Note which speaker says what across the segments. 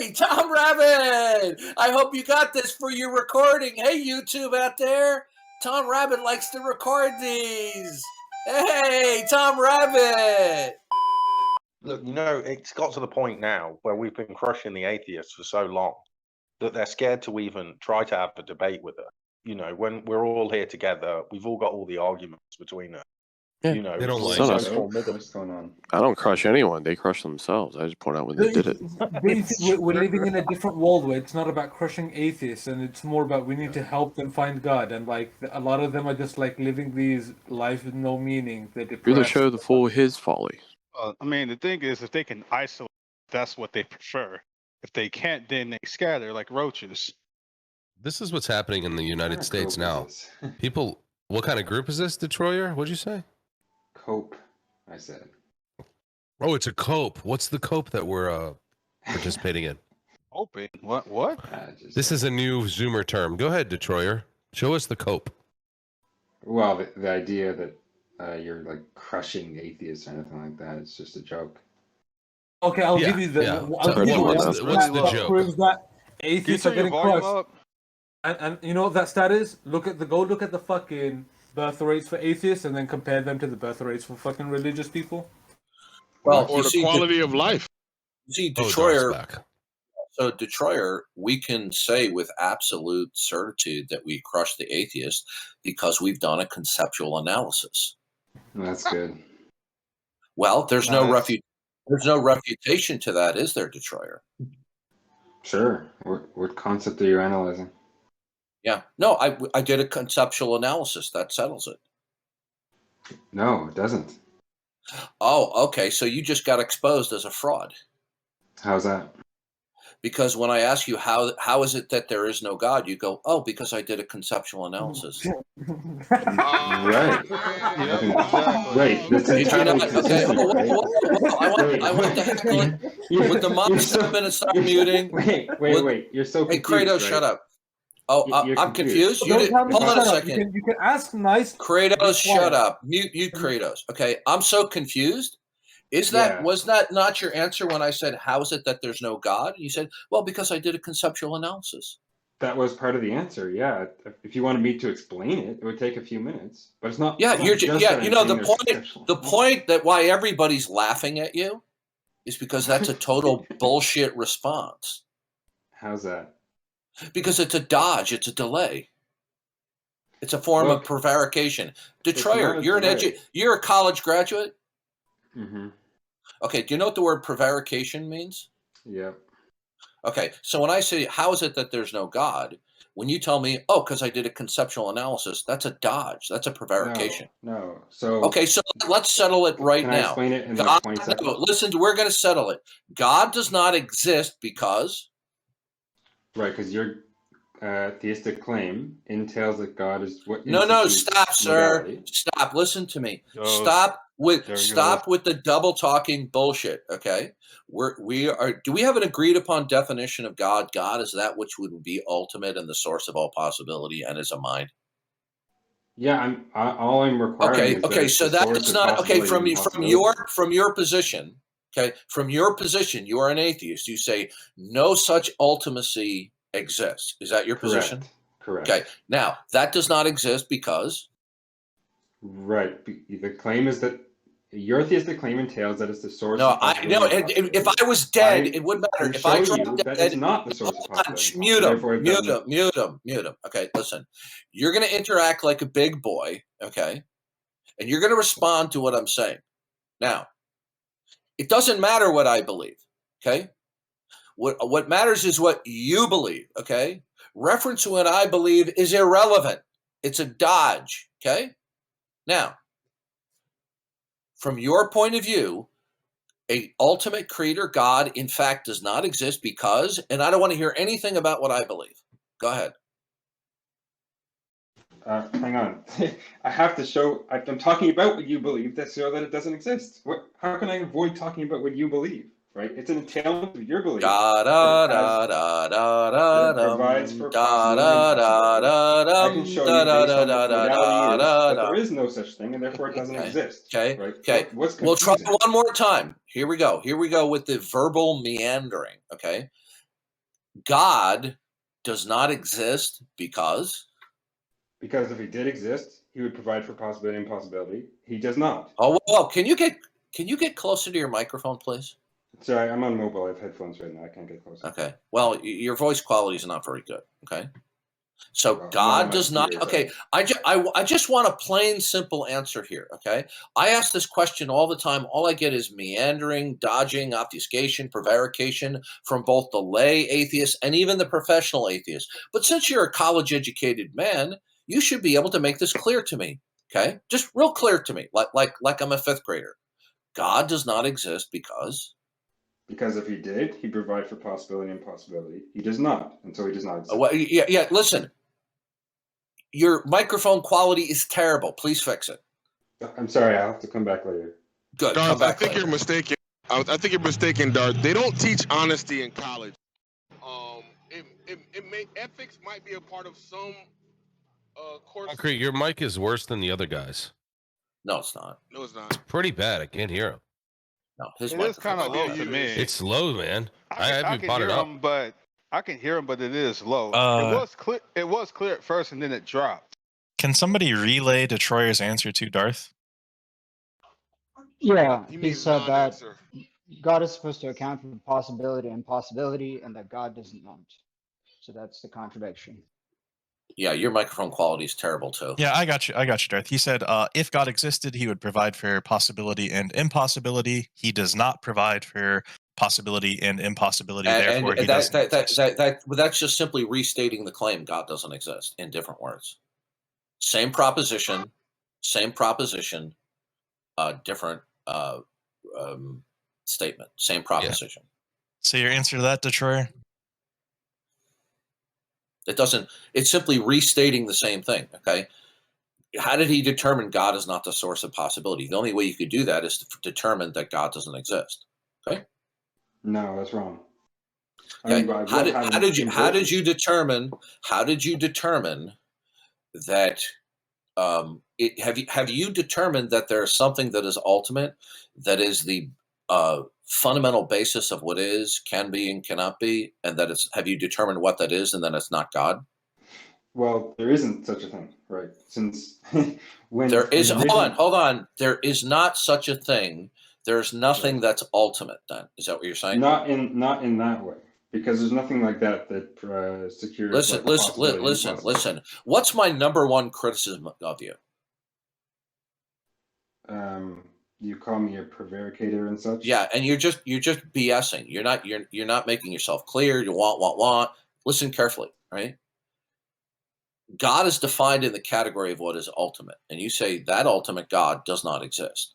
Speaker 1: Hey, Tom Rabbit! I hope you got this for your recording. Hey, YouTube out there. Tom Rabbit likes to record these. Hey, Tom Rabbit!
Speaker 2: Look, it's got to the point now where we've been crushing the atheists for so long that they're scared to even try to have a debate with us. When we're all here together, we've all got all the arguments between us.
Speaker 3: Yeah.
Speaker 4: They don't like
Speaker 3: us.
Speaker 5: What's going on?
Speaker 3: I don't crush anyone. They crush themselves. I just point out when they did it.
Speaker 6: We're living in a different world where it's not about crushing atheists, and it's more about we need to help them find God. And like a lot of them are just like living these lives with no meaning. They're depressed.
Speaker 3: Really show the fool his folly.
Speaker 4: I mean, the thing is, if they can isolate, that's what they prefer. If they can't, then they scatter like roaches.
Speaker 7: This is what's happening in the United States now. People, what kind of group is this, Detroyer? What'd you say?
Speaker 5: Cope, I said.
Speaker 7: Oh, it's a cope. What's the cope that we're participating in?
Speaker 4: Open? What?
Speaker 7: This is a new Zoomer term. Go ahead, Detroyer. Show us the cope.
Speaker 5: Well, the idea that you're like crushing atheists or anything like that, it's just a joke.
Speaker 6: Okay, I'll give you the. I'll give you
Speaker 7: what's the joke?
Speaker 6: Proves that atheists are getting crushed.
Speaker 4: Up?
Speaker 6: And you know what that stat is? Look at the fucking birth rates for atheists, and then compare them to the birth rates for fucking religious people.
Speaker 1: Well,
Speaker 8: or the quality of life.
Speaker 1: You see, Detroyer. So, Detroyer, we can say with absolute certitude that we crushed the atheists because we've done a conceptual analysis.
Speaker 5: That's good.
Speaker 1: Well, there's no refutation to that, is there, Detroyer?
Speaker 5: Sure. What concept are you analyzing?
Speaker 1: Yeah. No, I did a conceptual analysis. That settles it.
Speaker 5: No, it doesn't.
Speaker 1: Oh, okay. So you just got exposed as a fraud.
Speaker 5: How's that?
Speaker 1: Because when I ask you how is it that there is no God, you go, oh, because I did a conceptual analysis.
Speaker 5: Right. Right. That's entirely consistent, right?
Speaker 1: I want to heckle it. Would the mom step in and start muting?
Speaker 5: Wait. You're so confused.
Speaker 1: Hey, Kratos,
Speaker 5: right?
Speaker 1: shut up. Oh, I'm confused.
Speaker 6: Hold
Speaker 1: on a second.
Speaker 6: You can ask nice.
Speaker 1: Kratos, shut up. Mute Kratos. Okay, I'm so confused. Was that not your answer when I said, how is it that there's no God? You said, well, because I did a conceptual analysis.
Speaker 5: That was part of the answer, yeah. If you wanted me to explain it, it would take a few minutes. But it's not.
Speaker 1: Yeah, the point that why everybody's laughing at you is because that's a total bullshit response.
Speaker 5: How's that?
Speaker 1: Because it's a dodge, it's a delay. It's a form of prevarication. Detroyer, you're a college graduate?
Speaker 5: Mm-hmm.
Speaker 1: Okay, do you know what the word prevarication means?
Speaker 5: Yeah. Okay,
Speaker 1: so when I say, how is it that there's no God? When you tell me, oh, because I did a conceptual analysis, that's a dodge. That's a prevarication.
Speaker 5: No. So
Speaker 1: okay, so let's settle it right now.
Speaker 5: Can I explain it in like 20 seconds?
Speaker 1: No, listen, we're going to settle it. God does not exist because...
Speaker 5: Right, because your theistic claim entails that God is what...
Speaker 1: No, stop, sir. Stop. Listen to me. Stop with the double talking bullshit. Okay, do we have an agreed upon definition of God? God is that which would be ultimate and the source of all possibility and is a mind.
Speaker 5: Yeah, all I'm requiring.
Speaker 1: Okay. So that is not okay from your position. Okay, from your position, you are an atheist. You say no such ultimacy exists. Is that your position?
Speaker 5: Correct.
Speaker 1: Okay. Now that does not exist because.
Speaker 5: Right. The claim is that your theistic claim entails that it's the source.
Speaker 1: No, if I was dead, it wouldn't matter. If I dropped dead,
Speaker 5: it's not the source of possibility.
Speaker 1: Mute him. Okay, listen. You're going to interact like a big boy, okay, and you're going to respond to what I'm saying. Now, it doesn't matter what I believe, okay. What matters is what you believe, okay. Reference to what I believe is irrelevant. It's a dodge, okay. Now, from your point of view, a ultimate creator, God, in fact, does not exist because, and I don't want to hear anything about what I believe. Go ahead.
Speaker 5: Hang on. I have to show, I'm talking about what you believe to show that it doesn't exist. How can I avoid talking about what you believe? Right? It's an entailment of your belief. Provides for I can show you based on what reality is that there is no such thing, and therefore it doesn't exist.
Speaker 1: Okay.
Speaker 5: Right?
Speaker 1: Okay. We'll try one more time. Here we go with the verbal meandering. Okay. God does not exist because.
Speaker 5: Because if he did exist, he would provide for possibility and impossibility. He does not.
Speaker 1: Oh well, can you get closer to your microphone, please?
Speaker 5: Sorry, I'm on mobile. I have headphones right now. I can't get closer.
Speaker 1: Okay. Well, your voice quality is not very good. Okay. So
Speaker 5: Well,
Speaker 1: God does not. Okay. I just want a plain, simple answer here. Okay. I ask this question all the time. All I get is meandering, dodging, obfuscation, prevarication from both the lay atheist and even the professional atheist. But since you're a college-educated man, you should be able to make this clear to me. Okay. Just real clear to me, like I'm a fifth grader. God does not exist because.
Speaker 5: Because if he did, he'd provide for possibility and impossibility. He does not, and so he does not exist.
Speaker 1: Well, yeah. Listen, your microphone quality is terrible. Please fix it.
Speaker 5: I'm sorry. I'll have to come back later.
Speaker 1: Good.
Speaker 8: Darth,
Speaker 1: Come back
Speaker 8: I think
Speaker 1: later.
Speaker 8: you're mistaken. I think you're mistaken, Darth. They don't teach honesty in college. Ethics might be a part of some course.
Speaker 7: Concrete, your mic is worse than the other guys.
Speaker 1: No, it's not.
Speaker 8: No, it's not.
Speaker 7: Pretty bad. I can't hear him.
Speaker 1: No, his
Speaker 4: It is
Speaker 1: microphone.
Speaker 4: kind of low
Speaker 8: Yeah,
Speaker 4: to
Speaker 8: you-
Speaker 4: me.
Speaker 7: It's low, man. I
Speaker 4: can
Speaker 7: haven't brought
Speaker 4: hear
Speaker 7: it up.
Speaker 4: him, but I can hear him, but it is low. It was clear. It was clear at first, and then it dropped.
Speaker 9: Can somebody relay Detroyer's answer to Darth?
Speaker 10: Yeah,
Speaker 8: He
Speaker 10: he
Speaker 8: means
Speaker 10: said that
Speaker 8: non-answer.
Speaker 10: God is supposed to account for possibility and impossibility, and that God does not. So that's the contradiction.
Speaker 1: Yeah, your microphone quality is terrible too.
Speaker 9: Yeah, I got you, Darth. He said, if God existed, he would provide for possibility and impossibility. He does not provide for possibility and impossibility. Therefore, he doesn't exist.
Speaker 1: That's just simply restating the claim God doesn't exist in different words. Same proposition, different statement. Same proposition.
Speaker 9: So your answer to that, Detroyer?
Speaker 1: It's simply restating the same thing. Okay. How did he determine God is not the source of possibility? The only way you could do that is to determine that God doesn't exist. Okay.
Speaker 5: No, that's wrong.
Speaker 1: Okay. How did you determine that? Have you determined that there's something that is ultimate, that is the fundamental basis of what is, can be, and cannot be, and that it's? Have you determined what that is, and then it's not God?
Speaker 5: Well, there isn't such a thing, right? Since when
Speaker 1: There is. Hold on. There is not such a thing. There's nothing that's ultimate. Then is that what you're saying?
Speaker 5: Not in that way, because there's nothing like that secures.
Speaker 1: Listen. What's my number one criticism of you?
Speaker 5: You call me a prevaricator and such.
Speaker 1: Yeah, and you're just BSing. You're not making yourself clear. You want. Listen carefully, right? God is defined in the category of what is ultimate, and you say that ultimate God does not exist.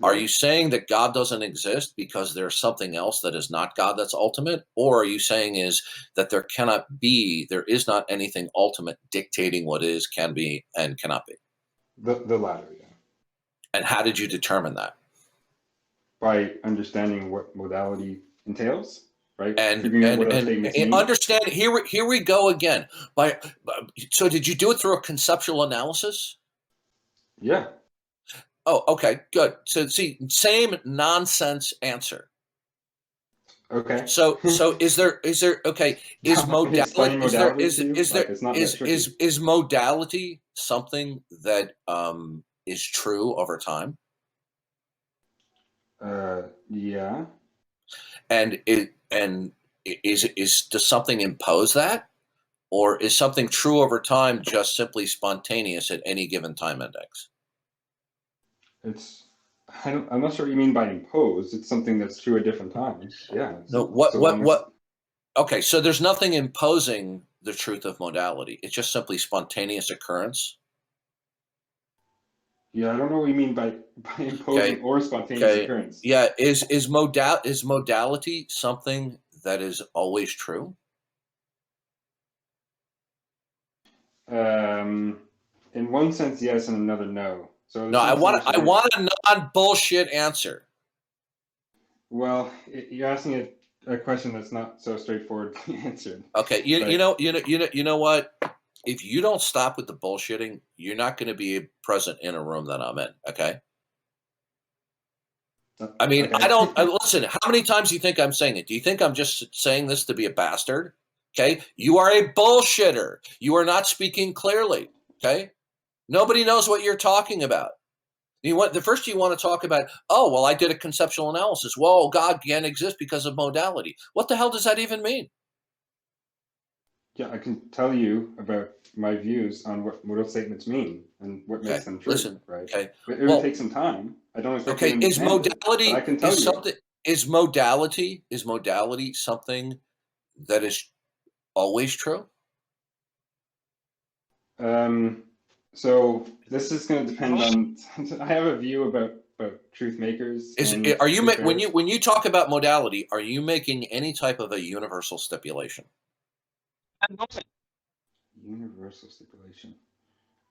Speaker 1: Are you saying that God doesn't exist because there's something else that is not God that's ultimate? Or are you saying is that there is not anything ultimate dictating what is, can be, and cannot be?
Speaker 5: The latter, yeah.
Speaker 1: And how did you determine that?
Speaker 5: By understanding what modality entails, right?
Speaker 1: And
Speaker 5: mean.
Speaker 1: Understand, here we go again. So did you do it through a conceptual analysis?
Speaker 5: Yeah.
Speaker 1: Oh, okay, good. So see, same nonsense answer.
Speaker 5: Okay.
Speaker 1: So is there okay? Is modality something that is true over time?
Speaker 5: Yeah.
Speaker 1: And does something impose that, or is something true over time just simply spontaneous at any given time index?
Speaker 5: I'm not sure what you mean by imposed. It's something that's true at different times. Yeah.
Speaker 1: No. What? Okay. So there's nothing imposing the truth of modality. It's just simply spontaneous occurrence.
Speaker 5: Yeah, I don't know what you mean by imposing or spontaneous occurrence.
Speaker 1: Yeah. Is modality something that is always true?
Speaker 5: In one sense, yes, in another, no. So
Speaker 1: no, I want a non-bullshit answer.
Speaker 5: Well, you're asking a question that's not so straightforwardly answered.
Speaker 1: Okay, you know what? If you don't stop with the bullshitting, you're not going to be present in a room that I'm in. Okay. I mean, okay. I don't listen. How many times do you think I'm saying it? Do you think I'm just saying this to be a bastard? Okay, you are a bullshitter. You are not speaking clearly. Okay, nobody knows what you're talking about. The first you want to talk about, oh, well, I did a conceptual analysis. Well, God can't exist because of modality. What the hell does that even mean?
Speaker 5: Yeah, I can tell you about my views on what modal statements mean and what makes them true.
Speaker 1: Listen,
Speaker 5: right?
Speaker 1: okay.
Speaker 5: It would take some time. I don't expect you to
Speaker 1: Is
Speaker 5: understand it,
Speaker 1: modality
Speaker 5: but I can tell
Speaker 1: is
Speaker 5: you.
Speaker 1: something is modality something that is always true?
Speaker 5: So this is going to depend on. I have a view about truth makers.
Speaker 1: Are you when you talk about modality? Are you making any type of a universal stipulation?
Speaker 5: Universal stipulation.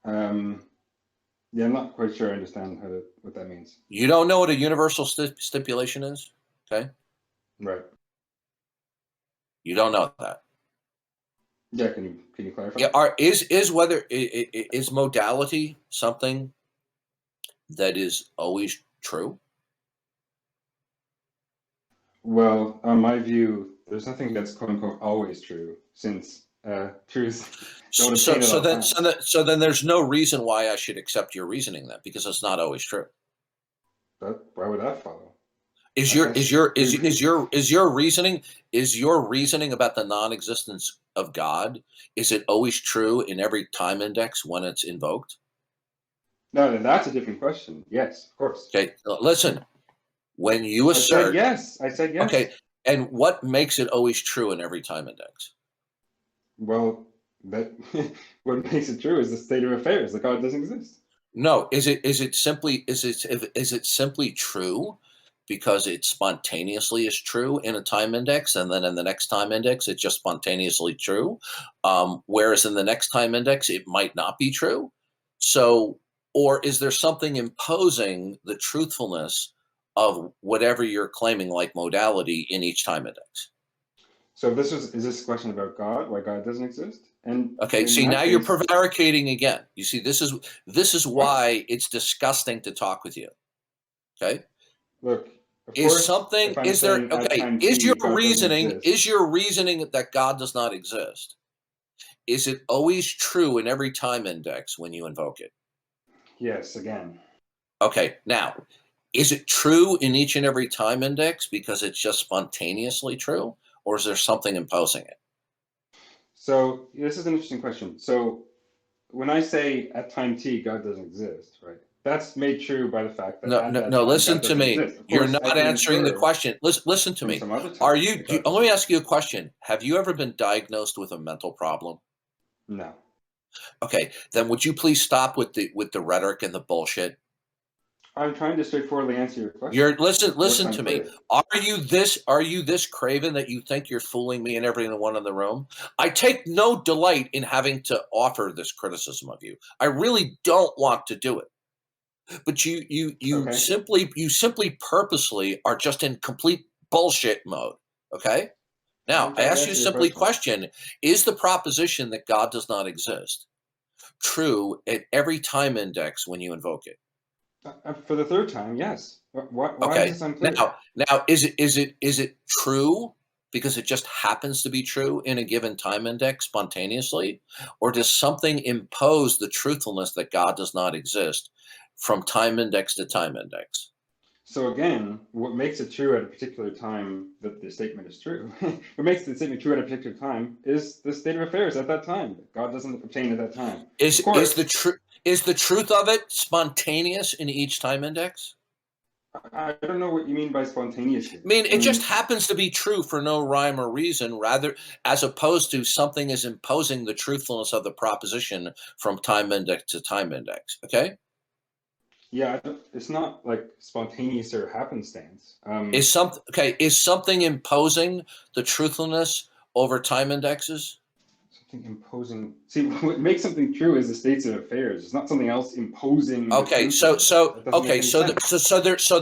Speaker 5: Yeah, I'm not quite sure I understand what that means.
Speaker 1: You don't know what a universal stipulation is? Okay.
Speaker 5: Right.
Speaker 1: You don't know that.
Speaker 5: Yeah, can you clarify?
Speaker 1: Yeah, is modality something that is always true?
Speaker 5: Well, on my view, there's nothing that's quote unquote always true, since truth don't obtain at all times.
Speaker 1: So then there's no reason why I should accept your reasoning then, because it's not always true.
Speaker 5: But why would that follow?
Speaker 1: Is your reasoning about the non-existence of God, is it always true in every time index when it's invoked?
Speaker 5: No, then that's a different question. Yes, of course.
Speaker 1: Okay, listen. When you assert
Speaker 5: I said yes.
Speaker 1: Okay, and what makes it always true in every time index?
Speaker 5: Well, that what makes it true is the state of affairs. The God doesn't exist.
Speaker 1: No, is it simply true because it spontaneously is true in a time index, and then in the next time index it's just spontaneously true, whereas in the next time index it might not be true? So, or is there something imposing the truthfulness of whatever you're claiming, like modality, in each time index?
Speaker 5: So is this a question about God, why God doesn't exist? And
Speaker 1: okay, see, now you're prevaricating again. You see, this is why it's disgusting to talk with you. Okay.
Speaker 5: Look,
Speaker 1: is your reasoning that God does not exist? Is it always true in every time index when you invoke it?
Speaker 5: Yes, again.
Speaker 1: Okay, now, is it true in each and every time index because it's just spontaneously true, or is there something imposing it?
Speaker 5: So this is an interesting question. So when I say at time t God doesn't exist, right? That's made true by the fact that
Speaker 1: no. Listen to me. You're not answering the question. Listen to me. Let me ask you a question. Have you ever been diagnosed with a mental problem?
Speaker 5: No.
Speaker 1: Okay, then would you please stop with the rhetoric and the bullshit?
Speaker 5: I'm trying to straightforwardly answer your question.
Speaker 1: Listen to me. Are you this craven that you think you're fooling me and everyone in the room? I take no delight in having to offer this criticism of you. I really don't want to do it. But you simply purposely are just in complete bullshit mode. Okay? Now, I ask you a simple question. Is the proposition that God does not exist true at every time index when you invoke it?
Speaker 5: For the third time, yes. Why is this unclear?
Speaker 1: Now, is it true because it just happens to be true in a given time index spontaneously, or does something impose the truthfulness that God does not exist from time index to time index?
Speaker 5: So again, what makes it true at a particular time that the statement is true? What makes the statement true at a particular time is the state of affairs at that time. God doesn't obtain at that time.
Speaker 1: Is the truth of it spontaneous in each time index?
Speaker 5: I don't know what you mean by spontaneous.
Speaker 1: I mean, it just happens to be true for no rhyme or reason, rather, as opposed to something is imposing the truthfulness of the proposition from time index to time index. Okay?
Speaker 5: Yeah, it's not like spontaneous or happenstance.
Speaker 1: Is something imposing the truthfulness over time indexes?
Speaker 5: Something imposing. See, what makes something true is the states of affairs. It's not something else imposing.
Speaker 1: Okay, so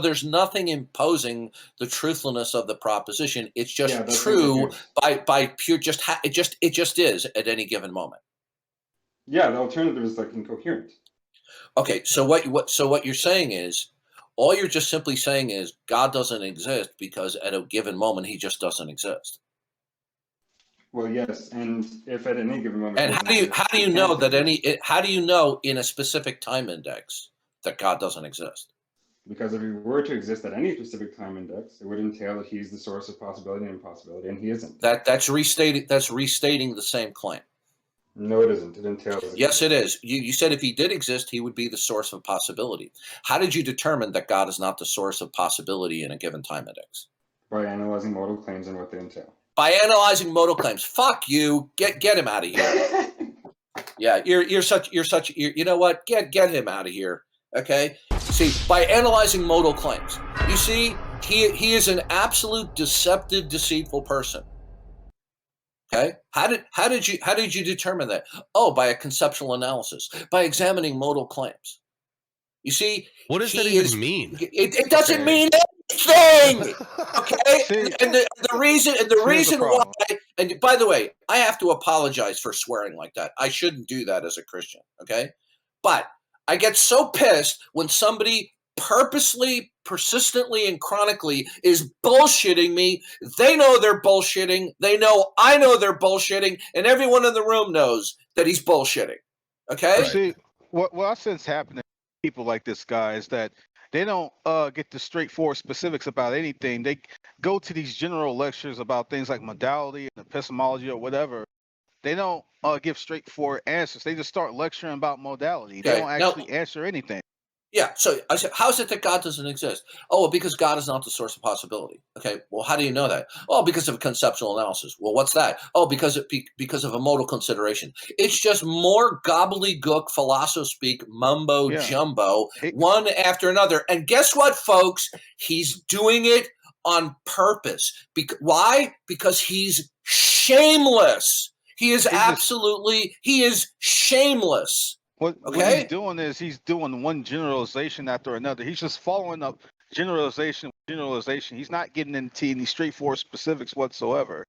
Speaker 1: there's nothing imposing the truthfulness of the proposition. It's just true by pure it just is at any given moment.
Speaker 5: Yeah, the alternative is like incoherent.
Speaker 1: Okay, so what you're saying is, all you're just simply saying is God doesn't exist because at a given moment he just doesn't exist.
Speaker 5: Well, yes, and if at any given moment.
Speaker 1: And how do you know that how do you know in a specific time index that God doesn't exist?
Speaker 5: Because if he were to exist at any specific time index, it would entail that he's the source of possibility and impossibility, and he isn't.
Speaker 1: That's restating the same claim.
Speaker 5: No, it isn't. It entails.
Speaker 1: Yes, it is. You said if he did exist, he would be the source of possibility. How did you determine that God is not the source of possibility in a given time index?
Speaker 5: By analyzing modal claims and what they entail.
Speaker 1: By analyzing modal claims. Fuck you. Get him out of here. Yeah, you're such you know what? Get him out of here. Okay? See, by analyzing modal claims. You see, he is an absolute deceptive, deceitful person. Okay? How did you determine that? Oh, by a conceptual analysis, by examining modal claims. You see,
Speaker 7: what does that even mean?
Speaker 1: It doesn't mean anything. Okay? and the reason why, and by the way, I have to apologize for swearing like that. I shouldn't do that as a Christian, okay? But I get so pissed when somebody purposely, persistently, and chronically is bullshitting me. They know they're bullshitting. They know I know they're bullshitting, and everyone in the room knows that he's bullshitting. Okay?
Speaker 4: See, what I sense happening to people like this guy is that they don't get the straightforward specifics about anything. They go to these general lectures about things like modality and epistemology or whatever. They don't give straightforward answers. They just start lecturing about modality. They don't actually answer anything.
Speaker 1: Yeah, so I said, how is it that God doesn't exist? Oh, because God is not the source of possibility. Okay, well, how do you know that? Oh, because of a conceptual analysis. Well, what's that? Oh, because of a modal consideration. It's just more gobbledygook, philosophy-speak, mumbo jumbo, one after another. And guess what, folks? He's doing it on purpose. Why? Because he's shameless. He is he is shameless.
Speaker 4: What he's doing is he's doing one generalization after another. He's just following up generalization. He's not getting into any straightforward specifics whatsoever.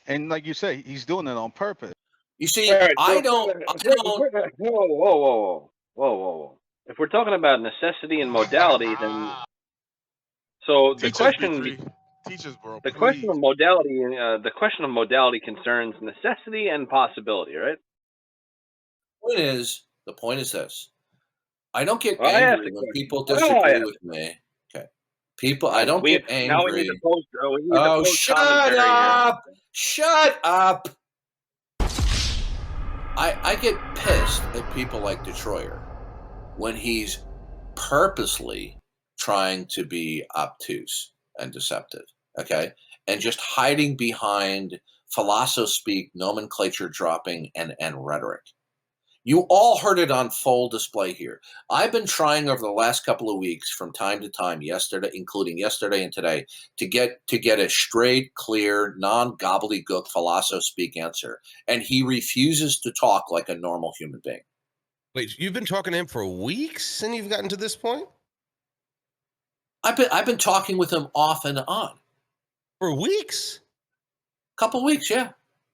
Speaker 4: And like you say, he's doing it on purpose.
Speaker 1: You see, I don't.
Speaker 11: Whoa. If we're talking about necessity and modality, then the question of modality concerns necessity and possibility, right?
Speaker 1: The point is this. I don't get angry when people disagree with me. Okay. I don't get angry.
Speaker 11: Now we need to post,
Speaker 1: shut up! Shut up! I get pissed at people like Detroyer when he's purposely trying to be obtuse and deceptive, okay? And just hiding behind philosophy-speak, nomenclature dropping, and rhetoric. You all heard it on full display here. I've been trying over the last couple of weeks from time to time, including yesterday and today, to get a straight, clear, non-gobbledygook philosophy-speak answer. And he refuses to talk like a normal human being.
Speaker 7: Wait, you've been talking to him for weeks and you've gotten to this point?
Speaker 1: I've been talking with him off and on.
Speaker 7: For weeks?
Speaker 1: Couple weeks, yeah.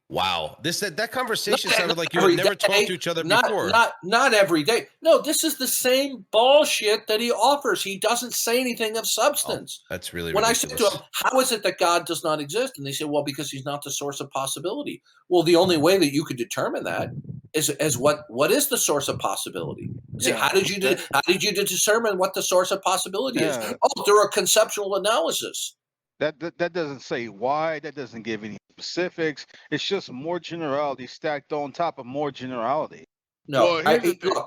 Speaker 7: Wow, that conversation sounded like you had never talked to each other before.
Speaker 1: Not every day. No, this is the same bullshit that he offers. He doesn't say anything of substance.
Speaker 7: That's really
Speaker 1: when
Speaker 7: ridiculous.
Speaker 1: I said to him, "How is it that God does not exist?" and they said, "Well, because he's not the source of possibility." Well, the only way that you could determine that is what is the source of possibility? See, how did you determine what the source of possibility is? Oh, through a conceptual analysis.
Speaker 4: That doesn't say why. That doesn't give any specifics. It's just more generality stacked on top of more generality.
Speaker 1: No,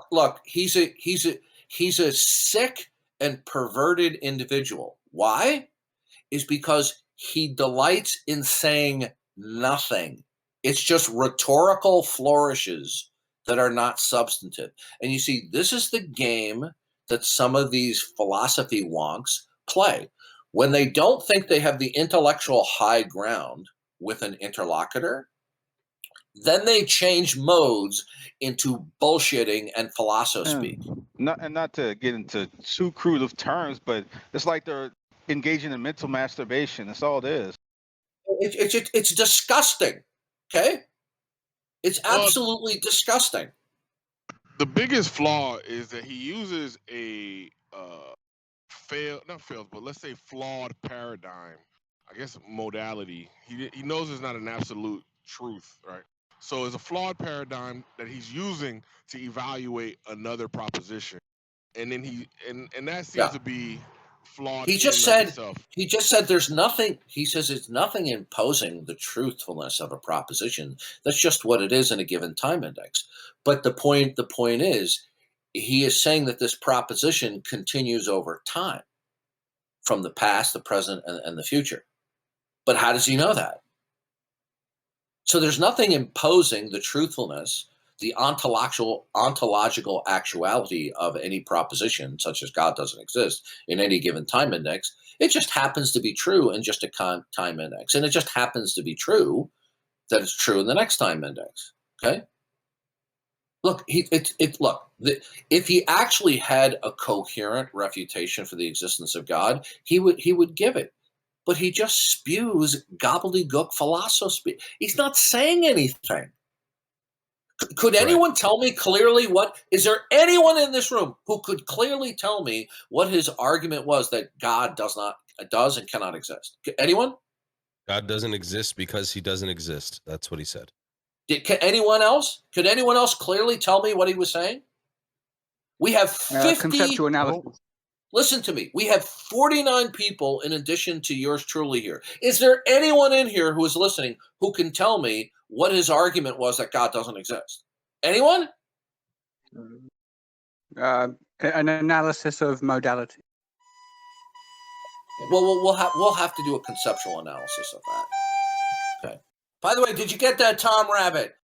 Speaker 1: look. He's a sick and perverted individual. Why? Is because he delights in saying nothing. It's just rhetorical flourishes that are not substantive. And you see, this is the game that some of these philosophy wonks play. When they don't think they have the intellectual high ground with an interlocutor, then they change modes into bullshitting and philosophy.
Speaker 4: Not to get into too crude of terms, but it's like they're engaging in mental masturbation. That's all it is.
Speaker 1: It's disgusting. Okay? It's absolutely disgusting.
Speaker 8: The biggest flaw is that he uses a let's say flawed paradigm. I guess modality. He knows it's not an absolute truth, right? So it's a flawed paradigm that he's using to evaluate another proposition, and then and that seems to be flawed.
Speaker 1: He just said there's nothing. He says it's nothing imposing the truthfulness of a proposition. That's just what it is in a given time index. But the point is, he is saying that this proposition continues over time, from the past, the present, and the future. But how does he know that? So there's nothing imposing the truthfulness, the ontological actuality of any proposition, such as God doesn't exist, in any given time index. It just happens to be true in just a time index. And it just happens to be true that it's true in the next time index. Okay? Look, if he actually had a coherent refutation for the existence of God, he would give it. But he just spews gobbledygook philosophy. He's not saying anything. Could anyone tell me clearly is there anyone in this room who could clearly tell me what his argument was that God does and cannot exist? Anyone?
Speaker 7: God doesn't exist because he doesn't exist. That's what he said.
Speaker 1: Could anyone else clearly tell me what he was saying? We have 50
Speaker 12: conceptual analysis.
Speaker 1: Listen to me. We have 49 people in addition to yours truly here. Is there anyone in here who is listening who can tell me what his argument was that God doesn't exist? Anyone?
Speaker 12: An analysis of modality.
Speaker 1: Well, we'll have to do a conceptual analysis of that. Okay. By the way, did you get that, Tom Rabbit?